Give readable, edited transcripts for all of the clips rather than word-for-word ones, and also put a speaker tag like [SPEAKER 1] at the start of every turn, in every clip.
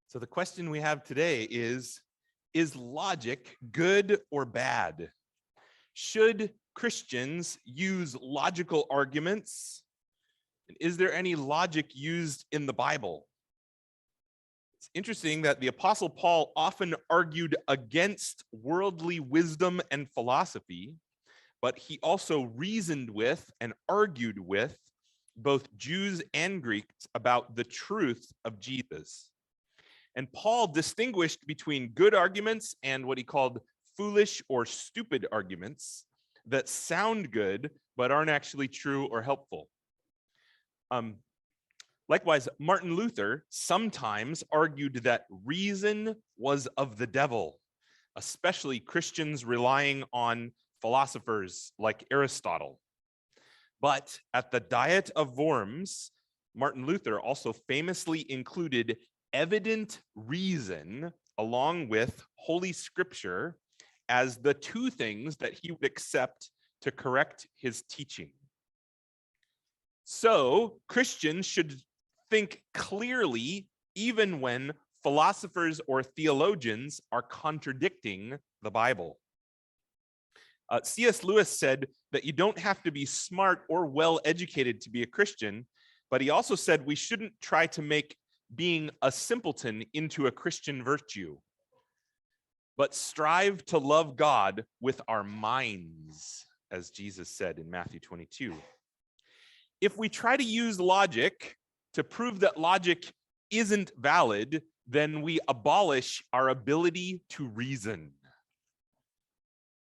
[SPEAKER 1] So the question we have today is logic good or bad? Should Christians use logical arguments? And is there any logic used in the Bible? It's interesting that the Apostle Paul often argued against worldly wisdom and philosophy, but he also reasoned with and argued with both Jews and Greeks about the truth of Jesus. And Paul distinguished between good arguments and what he called foolish or stupid arguments that sound good but aren't actually true or helpful. Likewise, Martin Luther sometimes argued that reason was of the devil, especially Christians relying on philosophers like Aristotle. But at the Diet of Worms, Martin Luther also famously included evident reason along with Holy Scripture as the two things that he would accept to correct his teaching. So Christians should think clearly even when philosophers or theologians are contradicting the Bible. C.S. Lewis said that you don't have to be smart or well-educated to be a Christian, but he also said we shouldn't try to make being a simpleton into a Christian virtue, but strive to love God with our minds, as Jesus said in Matthew 22. If we try to use logic to prove that logic isn't valid, then we abolish our ability to reason.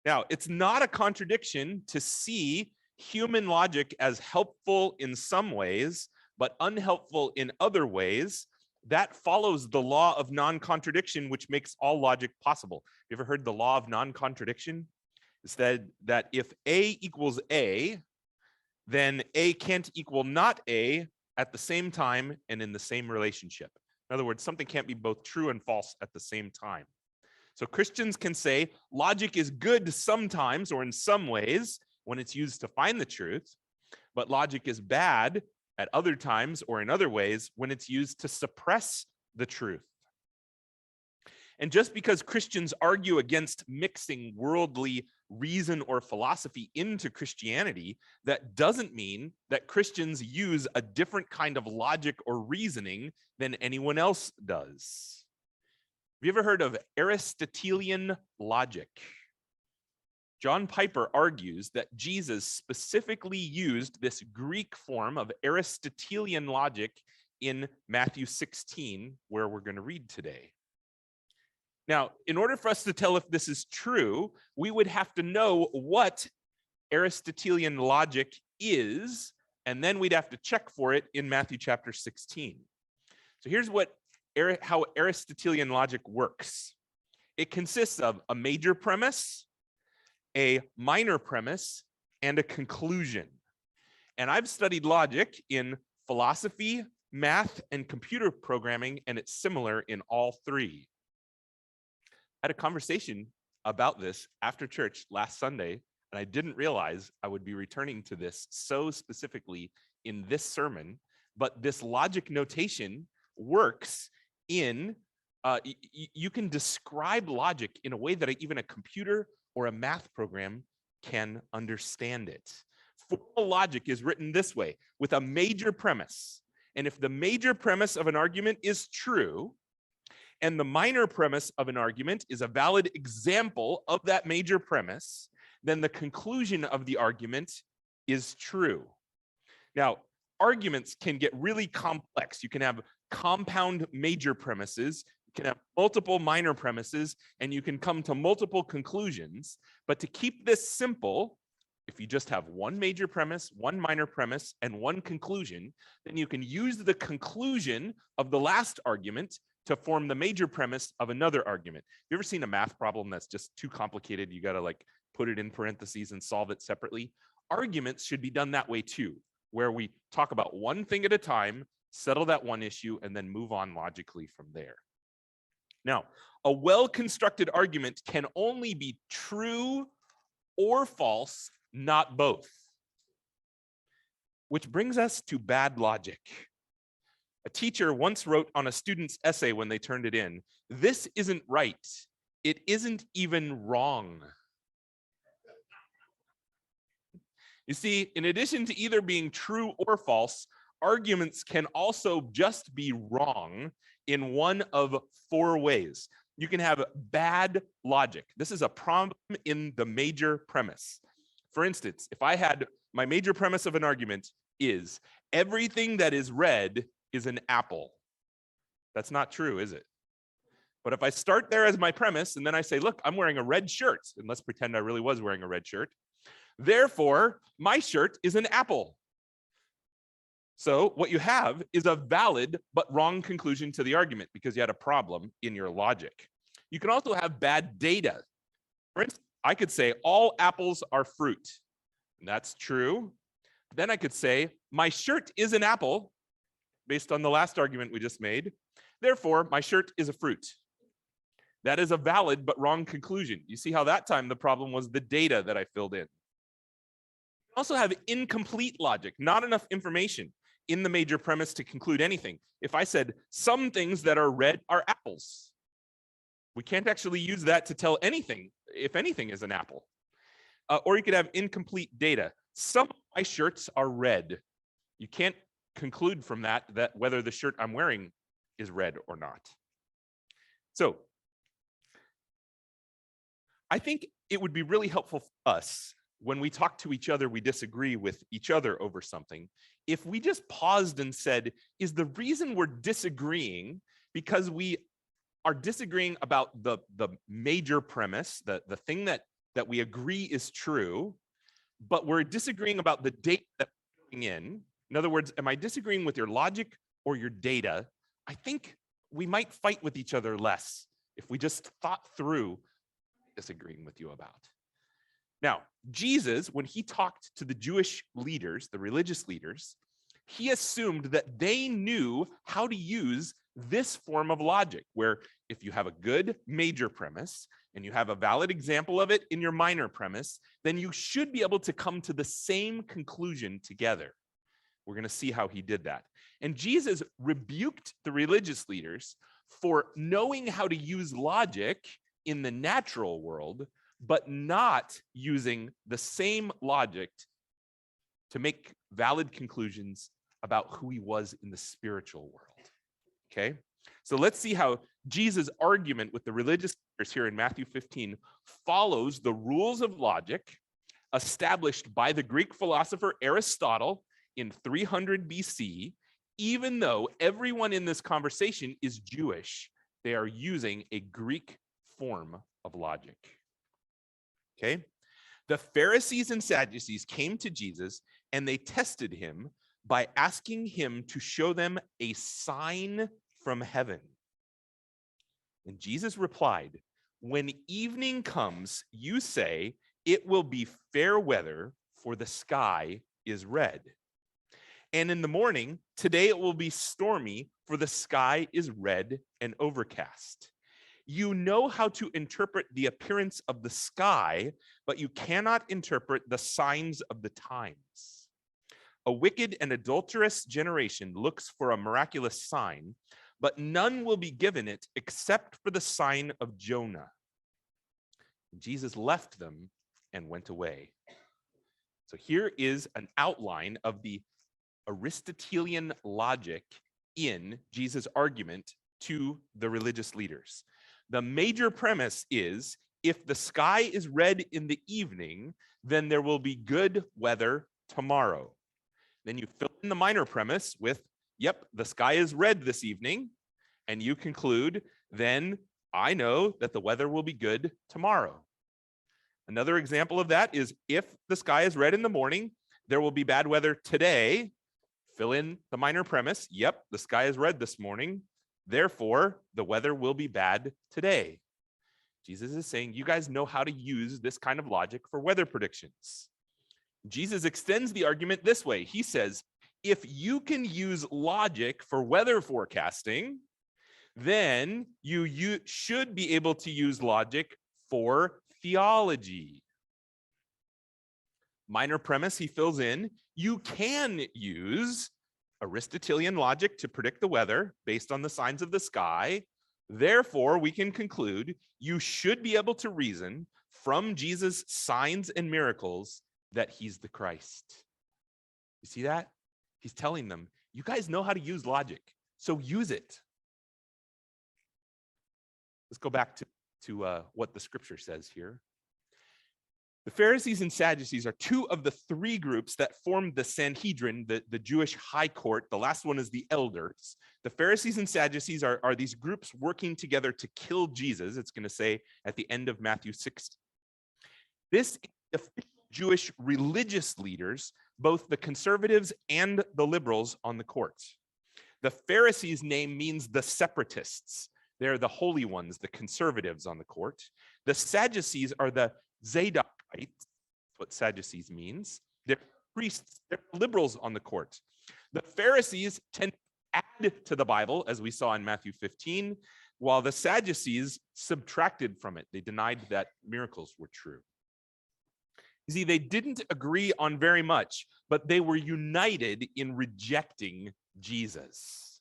[SPEAKER 1] Now, it's not a contradiction to see human logic as helpful in some ways, but unhelpful in other ways. That follows the law of non-contradiction, which makes all logic possible. You ever heard the law of non-contradiction? It's that if A equals A, then A can't equal not A at the same time and in the same relationship. In other words, something can't be both true and false at the same time. So Christians can say logic is good sometimes or in some ways when it's used to find the truth, but logic is bad at other times or in other ways when it's used to suppress the truth. And just because Christians argue against mixing worldly reason or philosophy into Christianity, that doesn't mean that Christians use a different kind of logic or reasoning than anyone else does. Have you ever heard of Aristotelian logic? John Piper argues that Jesus specifically used this Greek form of Aristotelian logic in Matthew 16, where we're going to read today. Now, in order for us to tell if this is true, we would have to know what Aristotelian logic is, and then we'd have to check for it in Matthew chapter 16. So here's how Aristotelian logic works. It consists of a major premise, a minor premise, and a conclusion. And I've studied logic in philosophy, math, and computer programming, and it's similar in all three. I had a conversation about this after church last Sunday, and I didn't realize I would be returning to this so specifically in this sermon, but this logic notation works in, you can describe logic in a way that even a computer or a math program can understand it. Formal logic is written this way, with a major premise. And if the major premise of an argument is true, and the minor premise of an argument is a valid example of that major premise, then the conclusion of the argument is true. Now, arguments can get really complex. You can have compound major premises, you can have multiple minor premises, and you can come to multiple conclusions. But to keep this simple, if you just have one major premise, one minor premise, and one conclusion, then you can use the conclusion of the last argument to form the major premise of another argument. You ever seen a math problem that's just too complicated? You got to put it in parentheses and solve it separately. Arguments should be done that way too, where we talk about one thing at a time, settle that one issue, and then move on logically from there. Now, a well-constructed argument can only be true or false, not both. Which brings us to bad logic. A teacher once wrote on a student's essay when they turned it in, "This isn't right. It isn't even wrong." You see, in addition to either being true or false, arguments can also just be wrong in one of four ways. You can have bad logic. This is a problem in the major premise. For instance, if I had my major premise of an argument is everything that is red is an apple. That's not true, is it? But if I start there as my premise and then I say, look, I'm wearing a red shirt, and let's pretend I really was wearing a red shirt. Therefore, my shirt is an apple. So what you have is a valid but wrong conclusion to the argument because you had a problem in your logic. You can also have bad data. For instance, I could say all apples are fruit. And that's true. Then I could say my shirt is an apple based on the last argument we just made. Therefore, my shirt is a fruit. That is a valid but wrong conclusion. You see how that time the problem was the data that I filled in. You also have incomplete logic, not enough information in the major premise to conclude anything. If I said some things that are red are apples, we can't actually use that to tell anything, if anything is an apple. Or you could have incomplete data. Some of my shirts are red. You can't conclude from that whether the shirt I'm wearing is red or not. So I think it would be really helpful for us when we talk to each other, we disagree with each other over something, if we just paused and said, is the reason we're disagreeing because we are disagreeing about the major premise, the thing that we agree is true, but we're disagreeing about the data that we're putting in. In other words, am I disagreeing with your logic or your data? I think we might fight with each other less if we just thought through disagreeing with you about. Now, Jesus, when he talked to the Jewish leaders, the religious leaders, he assumed that they knew how to use this form of logic, where if you have a good major premise and you have a valid example of it in your minor premise, then you should be able to come to the same conclusion together. We're going to see how he did that. And Jesus rebuked the religious leaders for knowing how to use logic in the natural world, but not using the same logic to make valid conclusions about who he was in the spiritual world. Okay? So let's see how Jesus' argument with the religious leaders here in Matthew 15 follows the rules of logic established by the Greek philosopher Aristotle in 300 BC. Even though everyone in this conversation is Jewish, they are using a Greek form of logic. Okay? The Pharisees and Sadducees came to Jesus and they tested him by asking him to show them a sign from heaven. And Jesus replied, "When evening comes, you say, it will be fair weather, for the sky is red. And in the morning, today it will be stormy, for the sky is red and overcast. You know how to interpret the appearance of the sky, but you cannot interpret the signs of the times. A wicked and adulterous generation looks for a miraculous sign, but none will be given it except for the sign of Jonah." Jesus left them and went away. So here is an outline of the Aristotelian logic in Jesus' argument to the religious leaders. The major premise is, if the sky is red in the evening, then there will be good weather tomorrow. Then you fill in the minor premise with, yep, the sky is red this evening, and you conclude, then I know that the weather will be good tomorrow. Another example of that is, if the sky is red in the morning, there will be bad weather today. Fill in the minor premise, yep, the sky is red this morning, therefore the weather will be bad today. Jesus is saying, you guys know how to use this kind of logic for weather predictions. Jesus extends the argument this way. He says, if you can use logic for weather forecasting, then you should be able to use logic for theology. Minor premise he fills in, you can use Aristotelian logic to predict the weather based on the signs of the sky. Therefore, we can conclude you should be able to reason from Jesus' signs and miracles that he's the Christ. You see that? He's telling them, you guys know how to use logic, so use it. Let's go back to what the scripture says here. The Pharisees and Sadducees are two of the three groups that formed the Sanhedrin, the Jewish high court. The last one is the elders. The Pharisees and Sadducees are these groups working together to kill Jesus. It's going to say at the end of Matthew 6. This is the Jewish religious leaders, both the conservatives and the liberals on the court. The Pharisees' name means the separatists. They're the holy ones, the conservatives on the court. The Sadducees are the Zadokites. What Sadducees means. They're priests, they're liberals on the court. The Pharisees tend to add to the Bible, as we saw in Matthew 15, while the Sadducees subtracted from it. They denied that miracles were true. You see, they didn't agree on very much, but they were united in rejecting Jesus.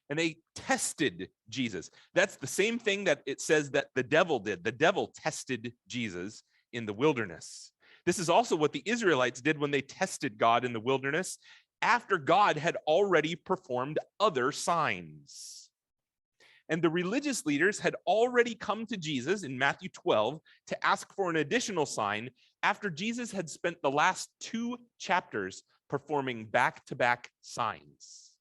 [SPEAKER 1] And they tested Jesus. That's the same thing that it says that the devil did. The devil tested Jesus in the wilderness. This is also what the Israelites did when they tested God in the wilderness after God had already performed other signs. And the religious leaders had already come to Jesus in Matthew 12 to ask for an additional sign after Jesus had spent the last 2 chapters performing back-to-back signs.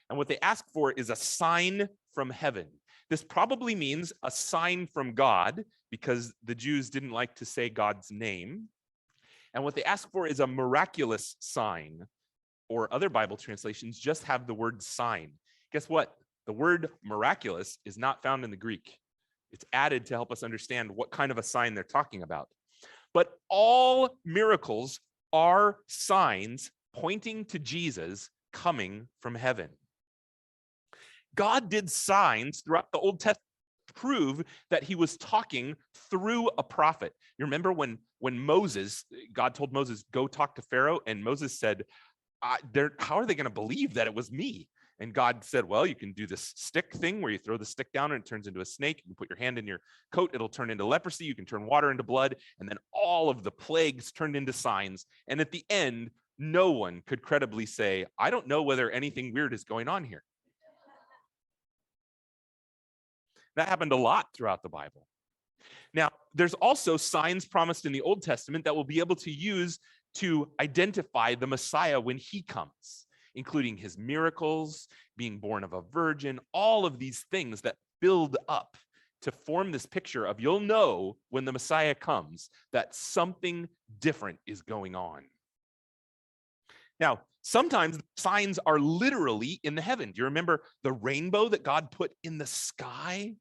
[SPEAKER 1] And what they ask for is a sign from heaven. This probably means a sign from God, because the Jews didn't like to say God's name. And what they ask for is a miraculous sign, or other Bible translations just have the word sign. Guess what? The word miraculous is not found in the Greek. It's added to help us understand what kind of a sign they're talking about. But all miracles are signs pointing to Jesus coming from heaven. God did signs throughout the Old Testament to prove that he was talking through a prophet. You remember when Moses, God told Moses, go talk to Pharaoh, and Moses said, how are they going to believe that it was me? And God said, well, you can do this stick thing where you throw the stick down and it turns into a snake. You can put your hand in your coat, it'll turn into leprosy. You can turn water into blood. And then all of the plagues turned into signs. And at the end, no one could credibly say, I don't know whether anything weird is going on here. That happened a lot throughout the Bible. Now, there's also signs promised in the Old Testament that we'll be able to use to identify the Messiah when he comes, including his miracles, being born of a virgin, all of these things that build up to form this picture of you'll know when the Messiah comes that something different is going on. Now, sometimes signs are literally in the heaven. Do you remember the rainbow that God put in the sky?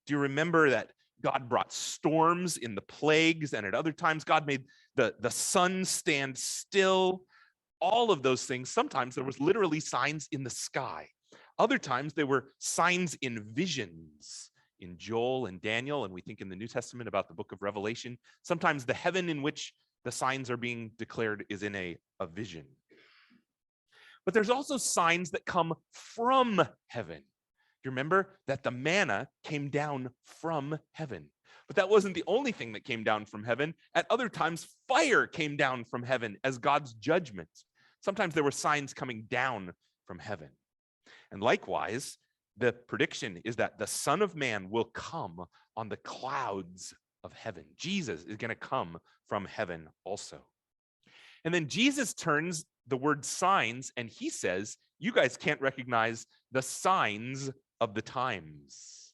[SPEAKER 1] Do you remember that God brought storms in the plagues, and at other times God made the sun stand still? All of those things, sometimes there was literally signs in the sky. Other times there were signs in visions in Joel and Daniel, and we think in the New Testament about the book of Revelation. Sometimes the heaven in which the signs are being declared is in a vision. But there's also signs that come from heaven. You remember that the manna came down from heaven. But that wasn't the only thing that came down from heaven. At other times, fire came down from heaven as God's judgment. Sometimes there were signs coming down from heaven. And likewise, the prediction is that the Son of Man will come on the clouds of heaven. Jesus is going to come from heaven also. And then Jesus turns the word signs and he says, you guys can't recognize the signs of the times.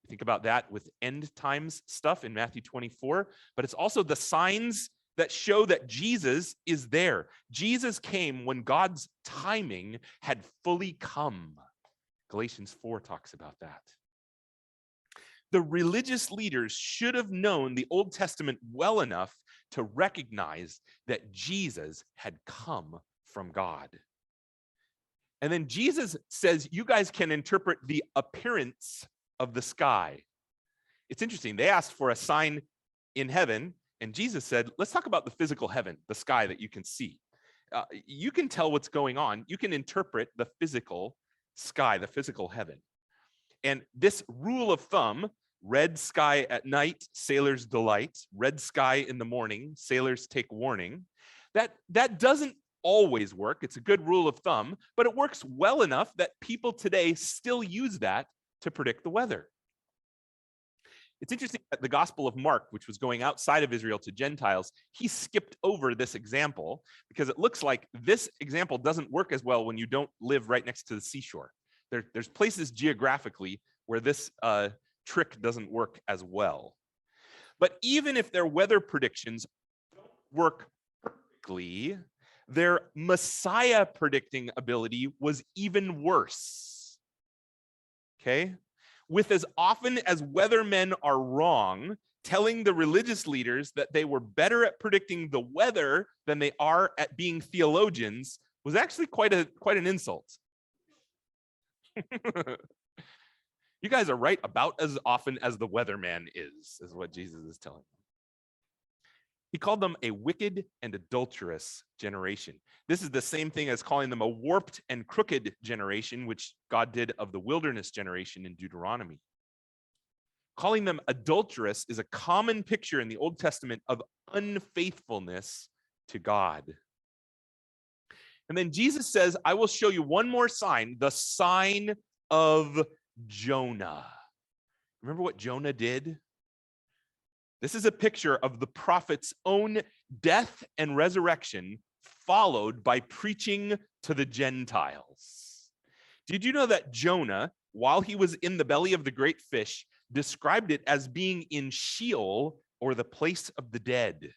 [SPEAKER 1] Think about that with end times stuff in Matthew 24, but it's also the signs that show that Jesus is there. Jesus came when God's timing had fully come. Galatians 4 talks about that. The religious leaders should have known the Old Testament well enough to recognize that Jesus had come from God. And then Jesus says, you guys can interpret the appearance of the sky. It's interesting. They asked for a sign in heaven, and Jesus said, let's talk about the physical heaven, the sky that you can see. you can tell what's going on. You can interpret the physical sky, the physical heaven. And this rule of thumb, red sky at night, sailors delight, red sky in the morning, sailors take warning, that doesn't always work. It's a good rule of thumb, but it works well enough that people today still use that to predict the weather. It's interesting that the Gospel of Mark, which was going outside of Israel to Gentiles, he skipped over this example because it looks like this example doesn't work as well when you don't live right next to the seashore. There's places geographically where this trick doesn't work as well. But even if their weather predictions don't work perfectly, their Messiah predicting ability was even worse. Okay? With as often as weathermen are wrong, telling the religious leaders that they were better at predicting the weather than they are at being theologians was actually quite an insult. You guys are right about as often as the weatherman is what Jesus is telling them. He called them a wicked and adulterous generation. This is the same thing as calling them a warped and crooked generation, which God did of the wilderness generation in Deuteronomy. Calling them adulterous is a common picture in the Old Testament of unfaithfulness to God. And then Jesus says, I will show you one more sign, the sign of Jonah. Remember what Jonah did? This is a picture of the prophet's own death and resurrection, followed by preaching to the Gentiles. Did you know that Jonah, while he was in the belly of the great fish, described it as being in Sheol, or the place of the dead?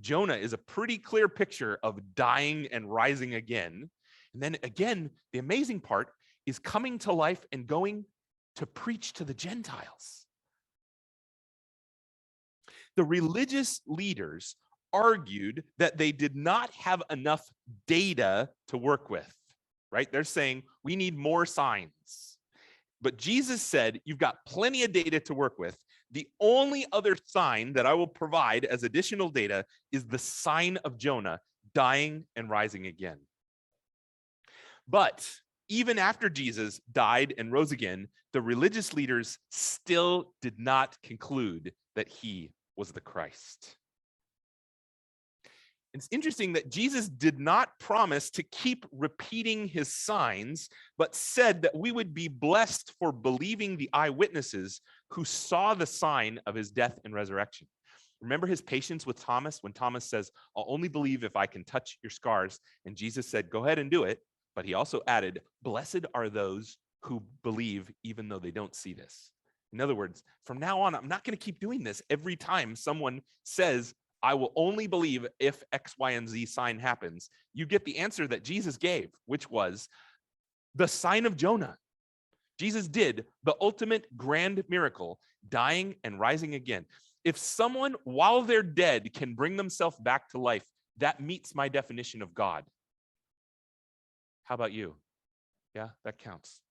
[SPEAKER 1] Jonah is a pretty clear picture of dying and rising again. And then again, the amazing part is coming to life and going to preach to the Gentiles. The religious leaders argued that they did not have enough data to work with, right? They're saying we need more signs. But Jesus said, you've got plenty of data to work with. The only other sign that I will provide as additional data is the sign of Jonah dying and rising again. But even after Jesus died and rose again, the religious leaders still did not conclude that he was the Christ. It's interesting that Jesus did not promise to keep repeating his signs, but said that we would be blessed for believing the eyewitnesses who saw the sign of his death and resurrection. Remember his patience with Thomas when Thomas says, I'll only believe if I can touch your scars. And Jesus said, go ahead and do it. But he also added, blessed are those who believe even though they don't see this. In other words, from now on, I'm not going to keep doing this every time someone says, I will only believe if X, Y, and Z sign happens. You get the answer that Jesus gave, which was the sign of Jonah. Jesus did the ultimate grand miracle, dying and rising again. If someone, while they're dead, can bring themselves back to life, that meets my definition of God. How about you? Yeah, that counts.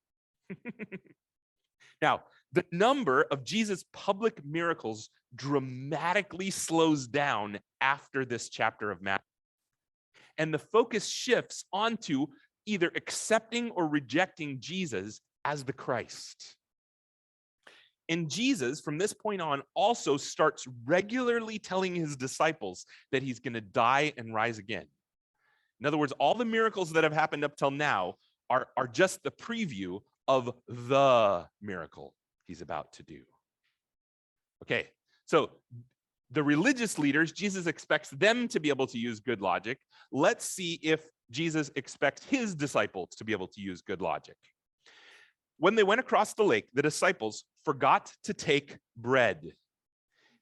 [SPEAKER 1] Now, the number of Jesus' public miracles dramatically slows down after this chapter of Matthew. And the focus shifts onto either accepting or rejecting Jesus as the Christ. And Jesus, from this point on, also starts regularly telling his disciples that he's going to die and rise again. In other words, all the miracles that have happened up till now are just the preview of the miracle he's about to do. Okay, so the religious leaders, Jesus expects them to be able to use good logic. Let's see if Jesus expects his disciples to be able to use good logic. When they went across the lake, the disciples forgot to take bread.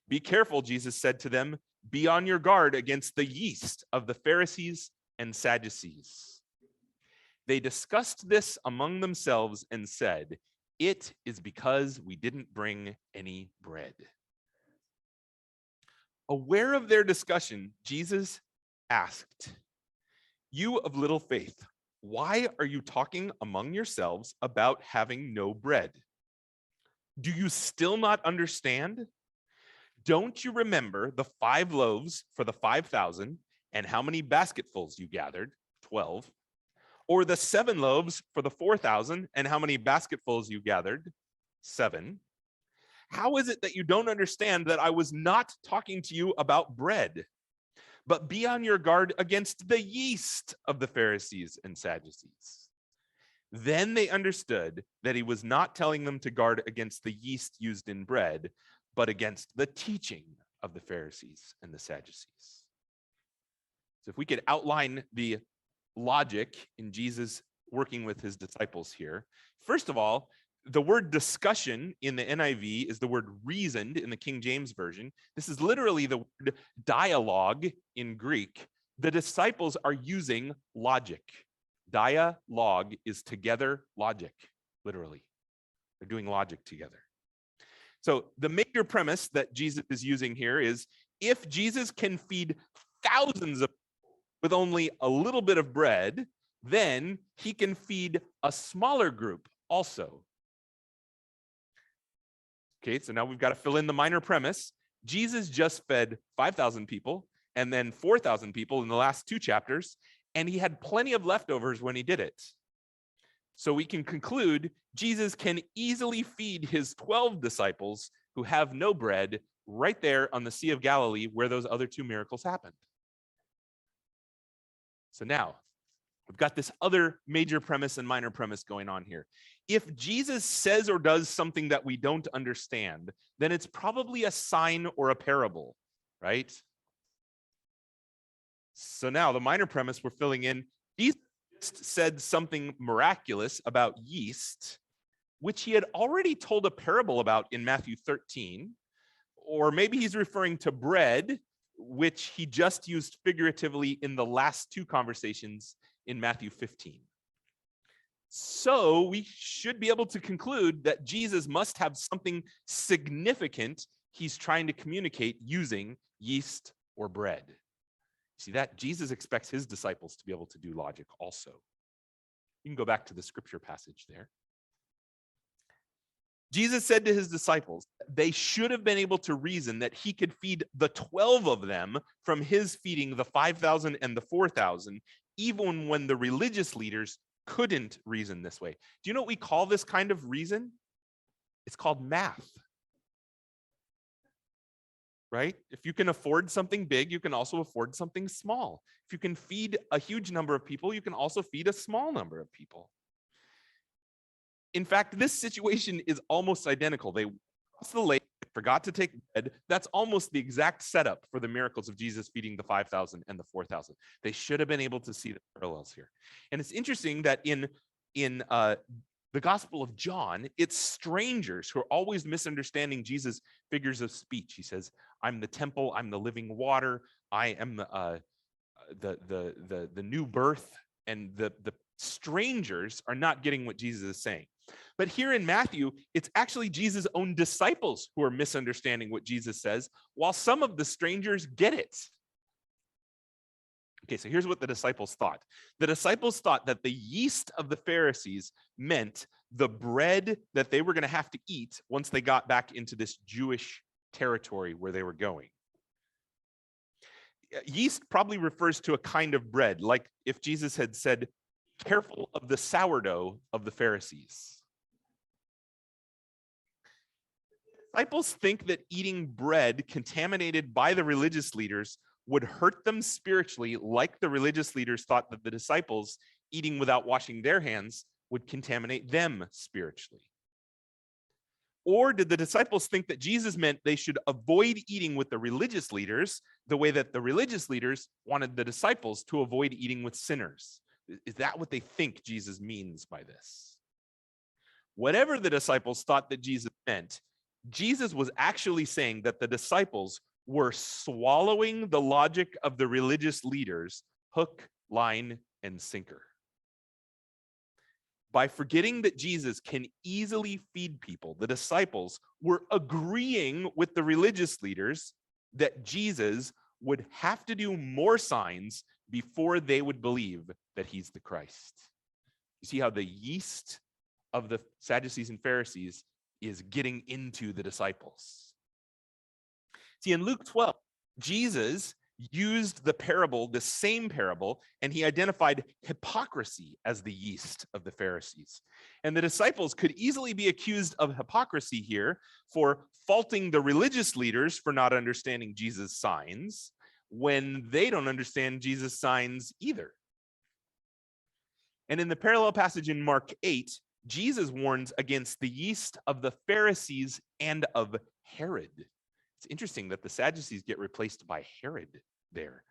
[SPEAKER 1] Be careful, Jesus said to them, be on your guard against the yeast of the Pharisees and Sadducees. They discussed this among themselves and said, it is because we didn't bring any bread. Aware of their discussion, Jesus asked, you of little faith, why are you talking among yourselves about having no bread? Do you still not understand? Don't you remember the 5 loaves for the 5,000 and how many basketfuls you gathered? 12. Or the 7 loaves for the 4,000, and how many basketfuls you gathered? 7. How is it that you don't understand that I was not talking to you about bread, but be on your guard against the yeast of the Pharisees and Sadducees? Then they understood that he was not telling them to guard against the yeast used in bread, but against the teaching of the Pharisees and the Sadducees. So if we could outline the logic in Jesus working with his disciples here. First of all, the word discussion in the NIV is the word reasoned in the King James Version. This is literally the word dialogue in Greek. The disciples are using logic. Dialogue is together logic, literally. They're doing logic together. So the major premise that Jesus is using here is if Jesus can feed thousands of people with only a little bit of bread, then he can feed a smaller group also. Okay, so now we've got to fill in the minor premise. Jesus just fed 5,000 people and then 4,000 people in the last 2 chapters, and he had plenty of leftovers when he did it. So we can conclude Jesus can easily feed his 12 disciples who have no bread right there on the Sea of Galilee where those other 2 miracles happened. So now we've got this other major premise and minor premise going on here. If Jesus says or does something that we don't understand, then it's probably a sign or a parable, right? So now the minor premise we're filling in, Jesus said something miraculous about yeast, which he had already told a parable about in Matthew 13, or maybe he's referring to bread, which he just used figuratively in the last 2 conversations in Matthew 15. So we should be able to conclude that Jesus must have something significant he's trying to communicate using yeast or bread. See that? Jesus expects his disciples to be able to do logic also. You can go back to the scripture passage there. Jesus said to his disciples, they should have been able to reason that he could feed the 12 of them from his feeding the 5,000 and the 4,000, even when the religious leaders couldn't reason this way. Do you know what we call this kind of reason? It's called math. Right? If you can afford something big, you can also afford something small. If you can feed a huge number of people, you can also feed a small number of people. In fact, this situation is almost identical. They crossed the lake, forgot to take bread. That's almost the exact setup for the miracles of Jesus feeding the 5,000 and the 4,000. They should have been able to see the parallels here. And it's interesting that in the Gospel of John, it's strangers who are always misunderstanding Jesus' figures of speech. He says, I'm the temple, I'm the living water, I am the new birth, and the strangers are not getting what Jesus is saying. But here in Matthew, it's actually Jesus' own disciples who are misunderstanding what Jesus says, while some of the strangers get it. Okay, so here's what the disciples thought. The disciples thought that the yeast of the Pharisees meant the bread that they were going to have to eat once they got back into this Jewish territory where they were going. Yeast probably refers to a kind of bread, like if Jesus had said, careful of the sourdough of the Pharisees. Disciples think that eating bread contaminated by the religious leaders would hurt them spiritually, like the religious leaders thought that the disciples eating without washing their hands would contaminate them spiritually. Or did the disciples think that Jesus meant they should avoid eating with the religious leaders the way that the religious leaders wanted the disciples to avoid eating with sinners? Is that what they think Jesus means by this? Whatever the disciples thought that Jesus meant, Jesus was actually saying that the disciples were swallowing the logic of the religious leaders, hook, line, and sinker. By forgetting that Jesus can easily feed people, the disciples were agreeing with the religious leaders that Jesus would have to do more signs before they would believe that he's the Christ. You see how the yeast of the Sadducees and Pharisees is getting into the disciples. See, in Luke 12, Jesus used the parable, the same parable, and he identified hypocrisy as the yeast of the Pharisees. And the disciples could easily be accused of hypocrisy here for faulting the religious leaders for not understanding Jesus' signs when they don't understand Jesus' signs either. And in the parallel passage in Mark 8, Jesus warns against the yeast of the Pharisees and of Herod. It's interesting that the Sadducees get replaced by Herod there.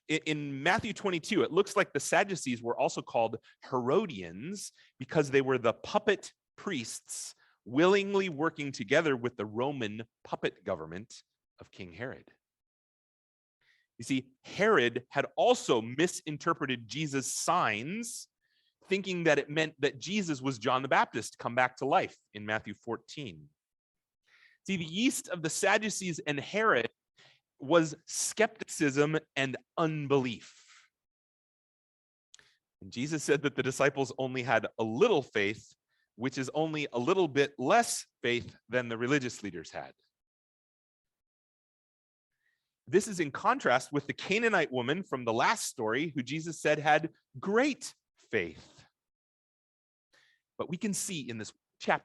[SPEAKER 1] In Matthew 22, it looks like the Sadducees were also called Herodians because they were the puppet priests willingly working together with the Roman puppet government of King Herod. You see, Herod had also misinterpreted Jesus' signs, thinking that it meant that Jesus was John the Baptist come back to life in Matthew 14. See, the yeast of the Sadducees and Herod was skepticism and unbelief. And Jesus said that the disciples only had a little faith, which is only a little bit less faith than the religious leaders had. This is in contrast with the Canaanite woman from the last story who Jesus said had great faith. But we can see in this chapter,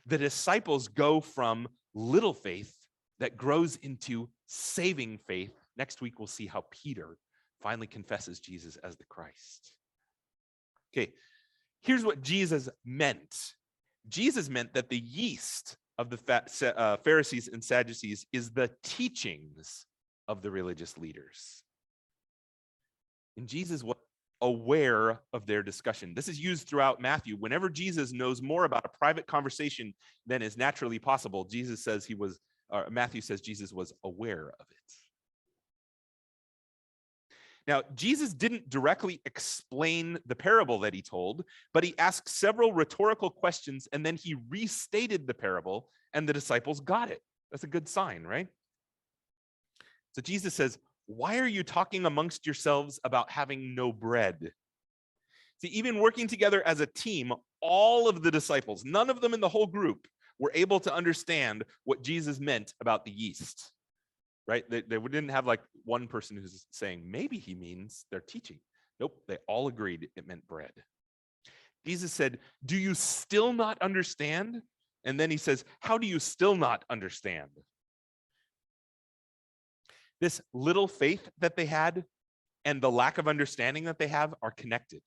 [SPEAKER 1] the disciples go from little faith that grows into saving faith. Next week, we'll see how Peter finally confesses Jesus as the Christ. Okay, here's what Jesus meant. Jesus meant that the yeast of the Pharisees and Sadducees is the teachings of the religious leaders. And Jesus was aware of their discussion. This is used throughout Matthew. Whenever Jesus knows more about a private conversation than is naturally possible, Matthew says Jesus was aware of it. Now, Jesus didn't directly explain the parable that he told, but he asked several rhetorical questions, and then he restated the parable, and the disciples got it. That's a good sign, right? So Jesus says, "Why are you talking amongst yourselves about having no bread?" See, even working together as a team, all of the disciples, none of them in the whole group, were able to understand what Jesus meant about the yeast. Right? They didn't have like one person who's saying, maybe he means they're teaching. Nope, they all agreed it meant bread. Jesus said, "Do you still not understand?" And then he says, "How do you still not understand?" This little faith that they had and the lack of understanding that they have are connected.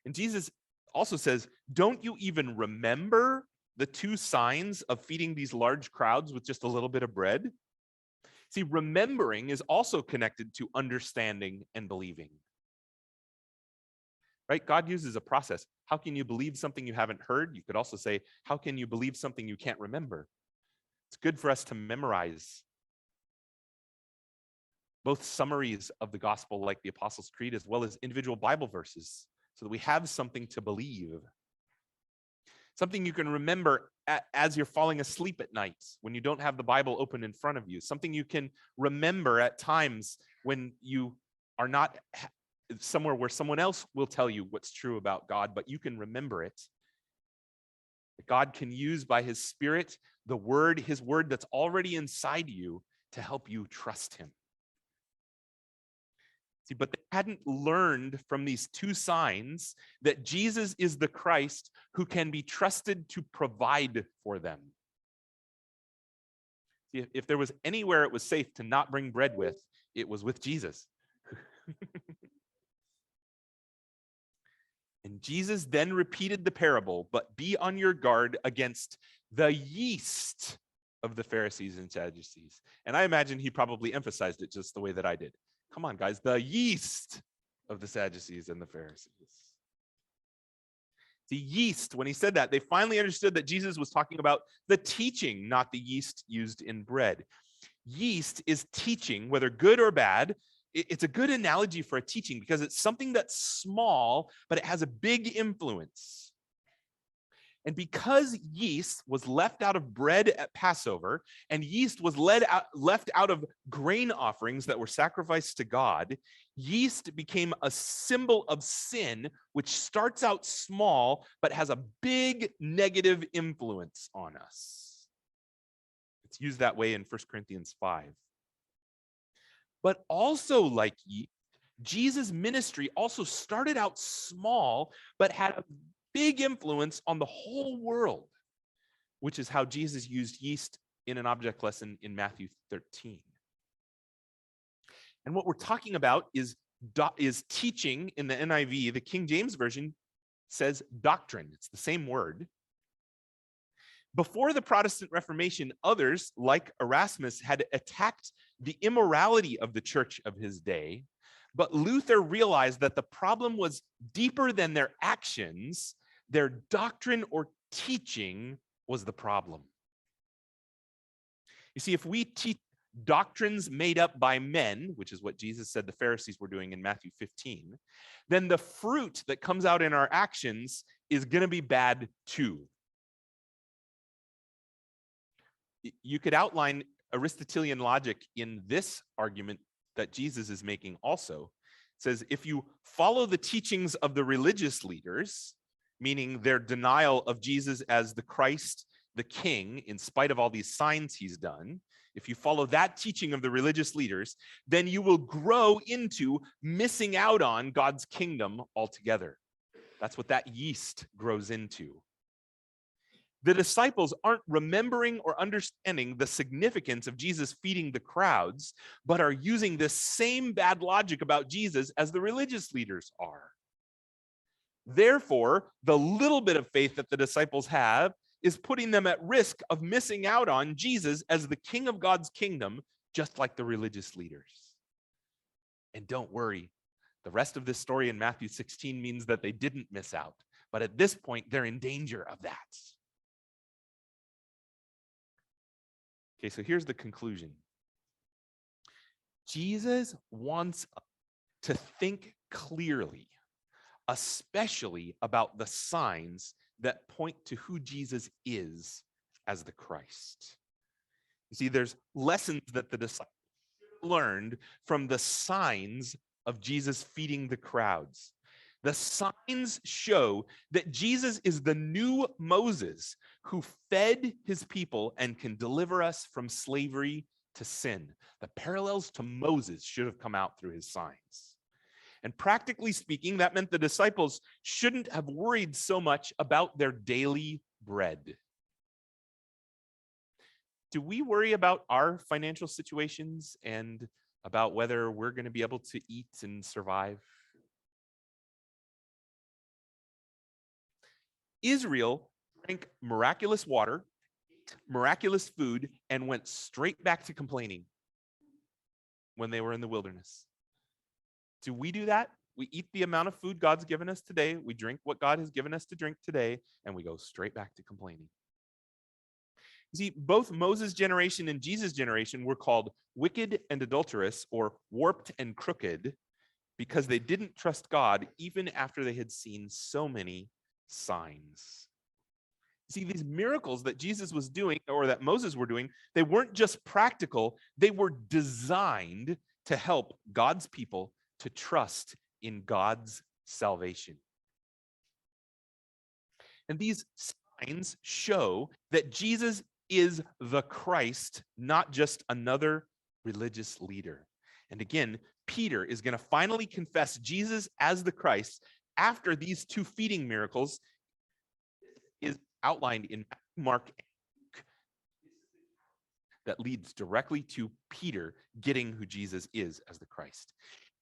[SPEAKER 1] And Jesus also says, "Don't you even remember the two signs of feeding these large crowds with just a little bit of bread?" See, remembering is also connected to understanding and believing. Right? God uses a process. How can you believe something you haven't heard? You could also say, how can you believe something you can't remember? It's good for us to memorize both summaries of the gospel like the Apostles' Creed as well as individual Bible verses so that we have something to believe. Something you can remember as you're falling asleep at night when you don't have the Bible open in front of you. Something you can remember at times when you are not somewhere where someone else will tell you what's true about God, but you can remember it. God can use by his Spirit his word that's already inside you to help you trust him. See, but they hadn't learned from these two signs that Jesus is the Christ who can be trusted to provide for them. See, if there was anywhere it was safe to not bring bread with, it was with Jesus. And Jesus then repeated the parable, but be on your guard against the yeast of the Pharisees and Sadducees. And I imagine he probably emphasized it just the way that I did. Come on, guys, the yeast of the Sadducees and the Pharisees. The yeast, when he said that, they finally understood that Jesus was talking about the teaching, not the yeast used in bread. Yeast is teaching, whether good or bad. It's a good analogy for a teaching because it's something that's small, but it has a big influence. And because yeast was left out of bread at Passover, and yeast was left out of grain offerings that were sacrificed to God, yeast became a symbol of sin, which starts out small, but has a big negative influence on us. It's used that way in 1 Corinthians 5. But also like yeast, Jesus' ministry also started out small, but had a big influence on the whole world, which is how Jesus used yeast in an object lesson in Matthew 13. And what we're talking about is teaching in the NIV. The King James Version says doctrine. It's the same word. Before the Protestant Reformation, others, like Erasmus, had attacked the immorality of the church of his day. But Luther realized that the problem was deeper than their actions. Their doctrine or teaching was the problem. You see, if we teach doctrines made up by men, which is what Jesus said the Pharisees were doing in Matthew 15, then the fruit that comes out in our actions is going to be bad too. You could outline Aristotelian logic in this argument that Jesus is making also. It says, if you follow the teachings of the religious leaders, meaning their denial of Jesus as the Christ, the King, in spite of all these signs he's done, if you follow that teaching of the religious leaders, then you will grow into missing out on God's kingdom altogether. That's what that yeast grows into. The disciples aren't remembering or understanding the significance of Jesus feeding the crowds, but are using this same bad logic about Jesus as the religious leaders are. Therefore, the little bit of faith that the disciples have is putting them at risk of missing out on Jesus as the King of God's kingdom, just like the religious leaders. And don't worry, the rest of this story in Matthew 16 means that they didn't miss out. But at this point, they're in danger of that. Okay, so here's the conclusion. Jesus wants us to think clearly, especially about the signs that point to who Jesus is as the Christ. You see, there's lessons that the disciples learned from the signs of Jesus feeding the crowds. The signs show that Jesus is the new Moses who fed his people and can deliver us from slavery to sin. The parallels to Moses should have come out through his signs. And practically speaking, that meant the disciples shouldn't have worried so much about their daily bread. Do we worry about our financial situations and about whether we're going to be able to eat and survive? Israel drank miraculous water, miraculous food, and went straight back to complaining when they were in the wilderness. Do we do that? We eat the amount of food God's given us today, we drink what God has given us to drink today, and we go straight back to complaining. You see, both Moses' generation and Jesus' generation were called wicked and adulterous, or warped and crooked, because they didn't trust God even after they had seen so many signs. See, these miracles that Jesus was doing, or that Moses were doing, they weren't just practical, they were designed to help God's people to trust in God's salvation. And these signs show that Jesus is the Christ, not just another religious leader. And again, Peter is going to finally confess Jesus as the Christ after these two feeding miracles is outlined in Mark and Luke, that leads directly to Peter getting who Jesus is as the Christ.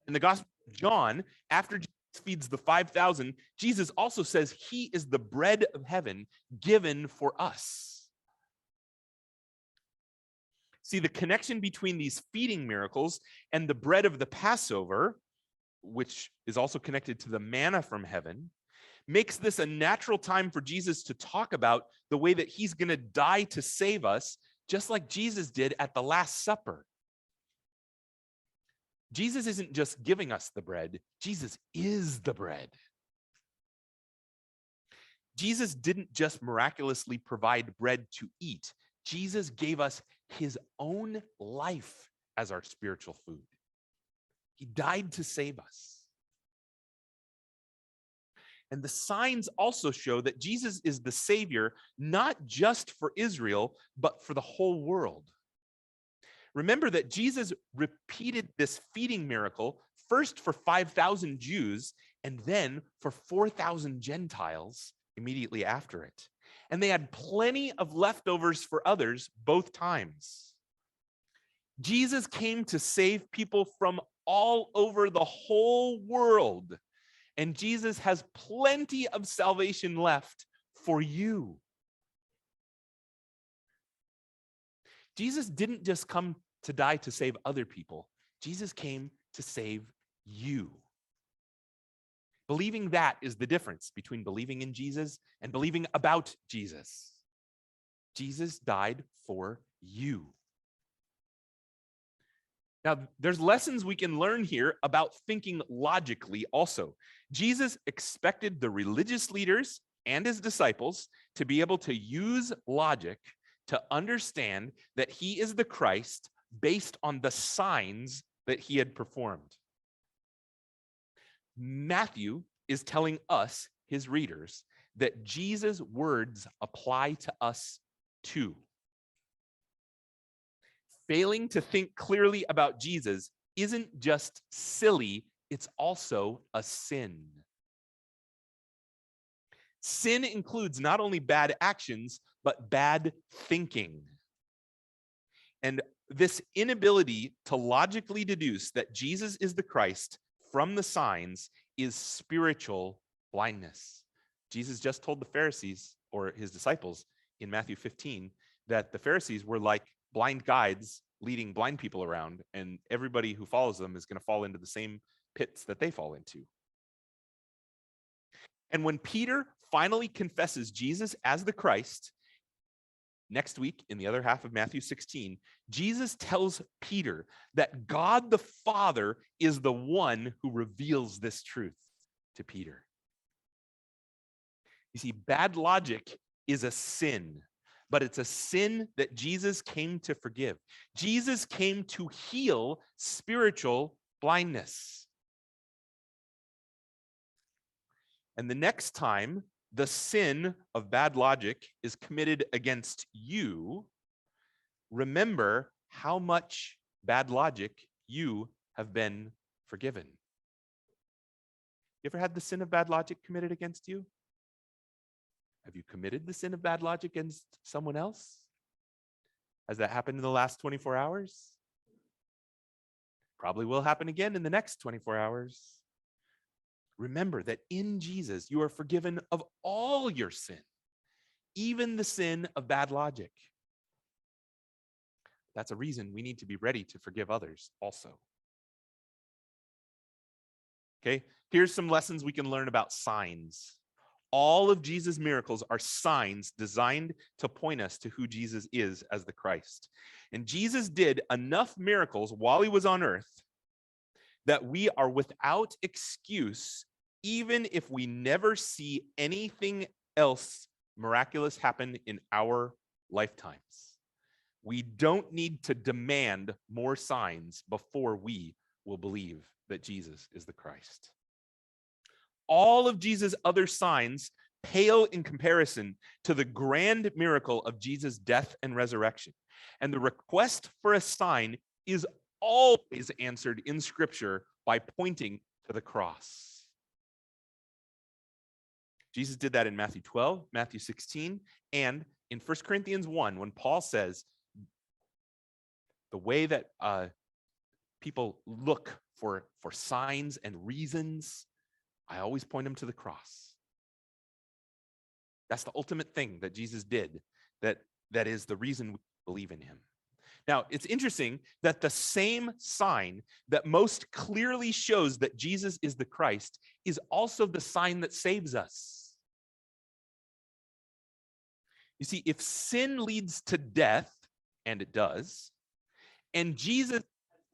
[SPEAKER 1] In the Gospel of John, after Jesus feeds the 5,000, Jesus also says he is the bread of heaven given for us. See, the connection between these feeding miracles and the bread of the Passover, which is also connected to the manna from heaven, makes this a natural time for Jesus to talk about the way that he's going to die to save us, just like Jesus did at the Last Supper. Jesus isn't just giving us the bread, Jesus is the bread. Jesus didn't just miraculously provide bread to eat. Jesus gave us his own life as our spiritual food. He died to save us. And the signs also show that Jesus is the Savior, not just for Israel, but for the whole world. Remember that Jesus repeated this feeding miracle first for 5,000 Jews and then for 4,000 Gentiles immediately after it. And they had plenty of leftovers for others both times. Jesus came to save people from all over the whole world. And Jesus has plenty of salvation left for you. Jesus didn't just come to die to save other people. Jesus came to save you. Believing that is the difference between believing in Jesus and believing about Jesus. Jesus died for you. Now, there's lessons we can learn here about thinking logically also. Jesus expected the religious leaders and his disciples to be able to use logic to understand that he is the Christ based on the signs that he had performed. Matthew is telling us, his readers, that Jesus' words apply to us too. Failing to think clearly about Jesus isn't just silly, it's also a sin. Sin includes not only bad actions, but bad thinking. And this inability to logically deduce that Jesus is the Christ from the signs is spiritual blindness. Jesus just told the Pharisees, or his disciples, in Matthew 15, that the Pharisees were like blind guides leading blind people around, and everybody who follows them is going to fall into the same pits that they fall into. And when Peter finally confesses Jesus as the Christ, next week in the other half of Matthew 16, Jesus tells Peter that God the Father is the one who reveals this truth to Peter. You see, bad logic is a sin, but it's a sin that Jesus came to forgive. Jesus came to heal spiritual blindness. And the next time the sin of bad logic is committed against you, remember how much bad logic you have been forgiven. You ever had the sin of bad logic committed against you? Have you committed the sin of bad logic against someone else? Has that happened in the last 24 hours? Probably will happen again in the next 24 hours. Remember that in Jesus, you are forgiven of all your sin, even the sin of bad logic. That's a reason we need to be ready to forgive others also. Okay, here's some lessons we can learn about signs. All of Jesus' miracles are signs designed to point us to who Jesus is as the Christ. And Jesus did enough miracles while he was on earth that we are without excuse, even if we never see anything else miraculous happen in our lifetimes. We don't need to demand more signs before we will believe that Jesus is the Christ. All of Jesus' other signs pale in comparison to the grand miracle of Jesus' death and resurrection. And the request for a sign is always answered in Scripture by pointing to the cross. Jesus did that in Matthew 12, Matthew 16, and in 1 Corinthians 1, when Paul says the way that people look for signs and reasons, I always point them to the cross. That's the ultimate thing that Jesus did, that is the reason we believe in him. Now, it's interesting that the same sign that most clearly shows that Jesus is the Christ is also the sign that saves us. You see, if sin leads to death, and it does, and Jesus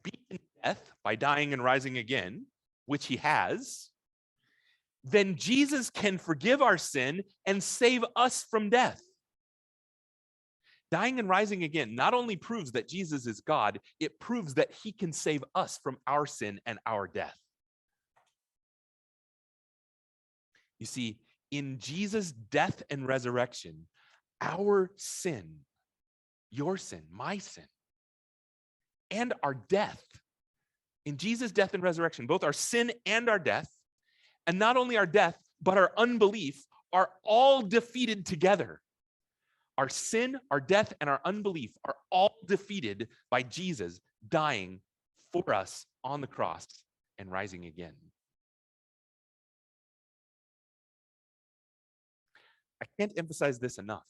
[SPEAKER 1] beat death by dying and rising again, which he has, then Jesus can forgive our sin and save us from death. Dying and rising again not only proves that Jesus is God, it proves that he can save us from our sin and our death. You see, in Jesus' death and resurrection, our sin, your sin, my sin, and our death. In Jesus' death and resurrection, both our sin and our death, and not only our death, but our unbelief are all defeated together. Our sin, our death, and our unbelief are all defeated by Jesus dying for us on the cross and rising again. I can't emphasize this enough.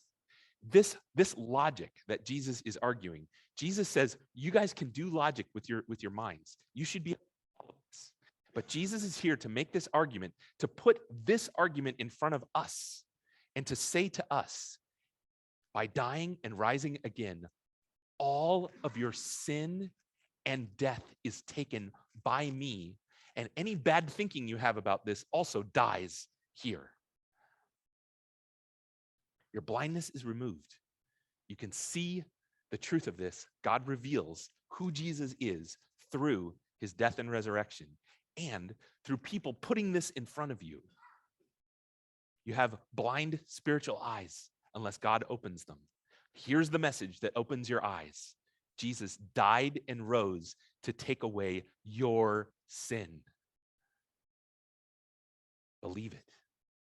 [SPEAKER 1] This logic that Jesus is arguing, Jesus says, you guys can do logic with your minds. You should be all of this. But Jesus is here to make this argument, to put this argument in front of us, and to say to us, by dying and rising again, all of your sin and death is taken by me, and any bad thinking you have about this also dies here. Your blindness is removed. You can see the truth of this. God reveals who Jesus is through his death and resurrection, and through people putting this in front of you. You have blind spiritual eyes unless God opens them. Here's the message that opens your eyes. Jesus died and rose to take away your sin. Believe it.